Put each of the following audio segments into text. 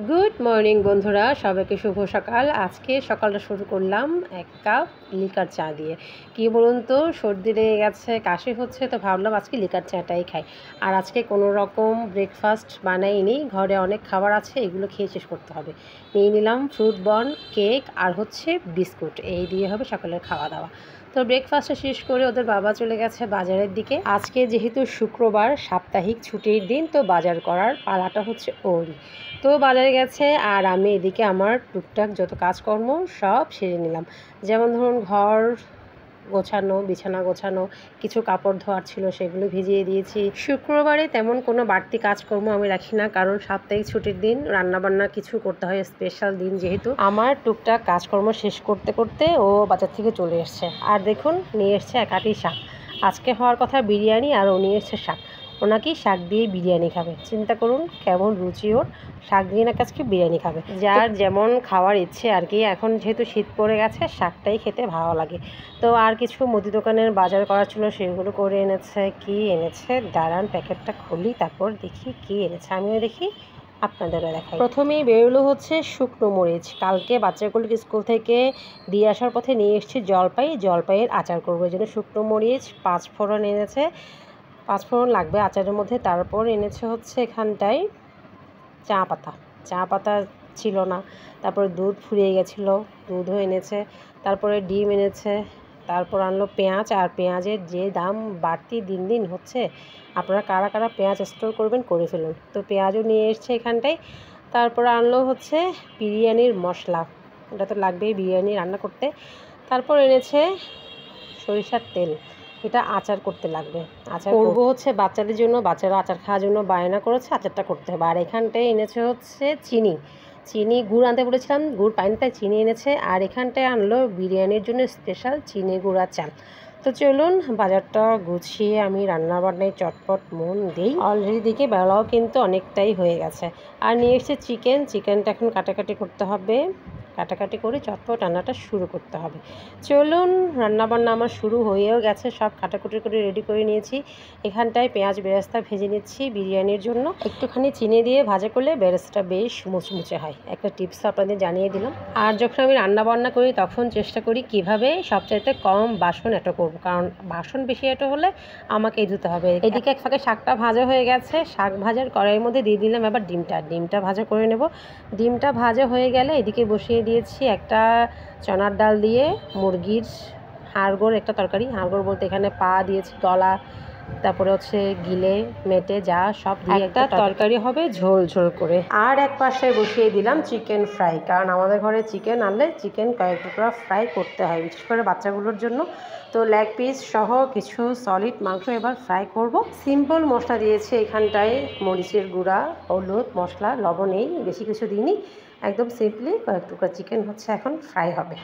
Good morning বন্ধুরা, সবাইকে শুভ সকাল। আজকে সকালটা শুরু করলাম এক কাপ লিকার চা দিয়ে। কি বলুন তো, সর্দি লেগে গেছে, কাশি হচ্ছে, তো ভাবলাম আজকে লিকার চাটাই খাই। আর আজকে কোনো রকম ব্রেকফাস্ট বানাইনি, ঘরে অনেক খাবার আছে, এগুলো খেয়ে শেষ করতে হবে। নিয়ে নিলাম ফ্রুট বন, কেক আর হচ্ছে বিস্কুট, এই দিয়ে হবে সকালের খাওয়া দাওয়া। তো ব্রেকফাস্টটা শেষ করে ওদের বাবা চলে গেছে বাজারের দিকে। আজকে যেহেতু শুক্রবার, সাপ্তাহিক ছুটির দিন, তো বাজার করার পালাটা হচ্ছে ওরই। তো বাজারে গেছে আর আমি এদিকে আমার টুকটাক যত কাজকর্ম সব সেরে নিলাম। যেমন ধরুন ঘর গোছানো, বিছানা গোছানো, কিছু কাপড় ধোয়ার ছিল সেগুলো ভিজিয়ে দিয়েছি। শুক্রবারে তেমন কোনো বাড়তি কাজকর্ম আমি রাখি না, কারণ সাপ্তাহিক ছুটির দিন রান্নাবান্না কিছু করতে হয়, স্পেশাল দিন যেহেতু। আমার টুকটাক কাজকর্ম শেষ করতে করতে ও বাজার থেকে চলে এসছে। আর দেখুন নিয়ে এসছে এক আটি শাক। আজকে হওয়ার কথা বিরিয়ানি, আর ও নিয়ে এসছে শাক। ওনাকেই শাক দিয়ে বিরিয়ানি খাবে, চিন্তা করুন কেমন রুচি ওর। শাক দিয়ে না আজকে বিরিয়ানি খাবে, যার যেমন খাওয়ার ইচ্ছে আর কি। এখন যেহেতু শীত পড়ে গেছে, শাকটাই খেতে ভালো লাগে। তো আর কিছু মুদি দোকানের বাজার করা ছিল, সেগুলো করে এনেছে। কি এনেছে দাঁড়ান, প্যাকেটটা খুলি, তারপর দেখি কি এনেছে, আমিও দেখি আপনাদেরও দেখাই। প্রথমেই বেরোলো হচ্ছে শুকনো মরিচ। কালকে বাচ্চাগুলোকে স্কুল থেকে দিয়ে আসার পথে নিয়ে এসেছি জলপাইয়ের আচার করবো, এই জন্য শুকনো মরিচ, 5 ফোড়ন এনেছে। 5 ফোড়ন লাগবে আচারের মধ্যে। তারপর এনেছে হচ্ছে এখানটায় চা পাতা ছিল না। তারপরে দুধ ফুরিয়ে গেছিলো, দুধও এনেছে। তারপরে ডিম এনেছে। তারপর আনলো পেঁয়াজ, আর পেঁয়াজের যে দাম বাড়তি দিন দিন হচ্ছে, আপনারা কারা কারা পেঁয়াজ স্টোর করবেন করে ফেলুন। তো পেঁয়াজও নিয়ে এসছে এখানটায়। তারপর আনলো হচ্ছে বিরিয়ানির মশলা, এটা তো লাগবেই বিরিয়ানি রান্না করতে। তারপর এনেছে সরিষার তেল, এটা আচার করতে লাগবে। আচার করবো হচ্ছে বাচ্চাদের জন্য, বাচ্চারা আচার খাওয়ার জন্য বায়না করেছে, আচারটা করতে হবে। আর এখানটায় এনেছে হচ্ছে চিনি গুড় আনতে বলেছিলাম, গুড় পাইনি তাই চিনি এনেছে। আর এখানটায় আনলো বিরিয়ানির জন্য স্পেশাল চিনি গুঁড়া চাল। তো চলুন বাজারটা গুছিয়ে আমি রান্নাবান্নায় চটপট মন দিই। অলরেডি দিকে বেলাও কিন্তু অনেকটাই হয়ে গেছে। আর নিয়ে এসেছে চিকেনটা এখন কাটাকাটি করতে হবে, কাটাকাটি করে চটপট রান্নাটা শুরু করতে হবে। চলুন রান্নাবান্না আমার শুরু হয়েও গেছে, সব কাটাকুটি করে রেডি করে নিয়েছি। এখানটায় পেঁয়াজ বেরেস্তা ভেজে নিচ্ছি বিরিয়ানির জন্য। একটুখানি চিনি দিয়ে ভাজা করলে বেরেস্তাটা বেশ মুচমুচে হয়, একটা টিপস আপনাদের জানিয়ে দিলাম। আর যখন আমি রান্নাবান্না করি তখন চেষ্টা করি কিভাবে সবচাইতে কম বাসন এঁটো করবো, কারণ বাসন বেশি এঁটো হলে আমাকেই ধুতে হবে। এদিকে এক ফাঁকে শাকটা ভাজা হয়ে গেছে, শাক ভাজার কড়াইয়ের মধ্যে দিয়ে দিলাম এবার ডিমটা ভাজা করে নেব। ডিমটা ভাজা হয়ে গেলে এদিকে বসিয়ে দিয়েছি একটা চনার ডাল দিয়ে মুরগির হাড়গোড় একটা তরকারি। হাড়গোড় বলতে এখানে পা দিয়েছি, গলা, তারপরে হচ্ছে গিলে মেটে যা সব দিয়ে একটা তরকারি হবে ঝোল ঝোল করে। আর এক পাশে বসিয়ে দিলাম চিকেন ফ্রাই, কারণ আমাদের ঘরে চিকেন আনলে চিকেন কয়েক টুকরা ফ্রাই করতে হয়, বিশেষ করে বাচ্চাগুলোর জন্য। তো লেগ পিস সহ কিছু সলিড মাংস এবার ফ্রাই করব। সিম্পল মশলা দিয়েছি এখানটায়, মরিচের গুঁড়া, হলুদ, মশলা, লবণ, এই বেশি কিছু দিইনি, একদম সিম্পলি কয়েক টুকরা চিকেন হচ্ছে এখন ফ্রাই হবে।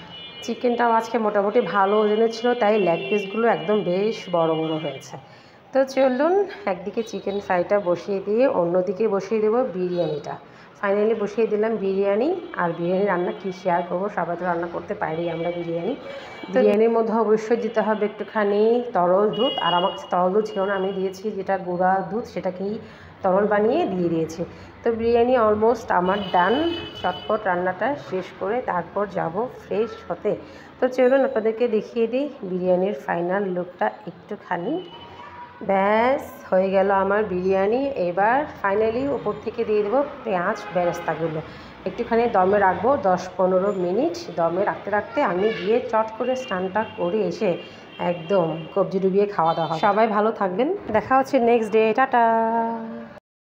চিকেনটাও আজকে মোটামুটি ভালো ওজনের ছিল, তাই লেগ পিসগুলো একদম বেশ বড় বড় হয়েছে। তো চলুন একদিকে চিকেন ফ্রাইটা বসিয়ে দিয়ে অন্যদিকে বসিয়ে দেবো বিরিয়ানিটা। ফাইনালি বসিয়ে দিলাম বিরিয়ানি। আর বিরিয়ানি রান্না কী শেয়ার করবো, সবাই তো রান্না করতে পারি আমরা বিরিয়ানির মধ্যে অবশ্যই দিতে হবে একটুখানি তরল দুধ। আর আমার কাছে তরল দুধ ছিল না, আমি দিয়েছি যেটা গুঁড়া দুধ, সেটাকেই তরল বানিয়ে দিয়ে দিয়েছি। তো বিরিয়ানি অলমোস্ট আমার ডান। চটপট রান্নাটা শেষ করে তারপর যাব ফ্রেশ হতে। তো চলুন আপনাদেরকে দেখিয়ে দিই বিরিয়ানির ফাইনাল লুকটা একটুখানি। ব্যাস হয়ে গেল আমার বিরিয়ানি। এবার ফাইনালি ওপর থেকে দিয়ে দেবো পেঁয়াজ বেরেস্তাগুলো, একটুখানি দমে রাখবো 10-15 মিনিট। দমে রাখতে রাখতে আমি গিয়ে চট করে স্নানটা করে এসে একদম কবজি ডুবিয়ে খাওয়া দাওয়া। সবাই ভালো থাকবেন, দেখা হচ্ছে নেক্সট ডে, টাটা।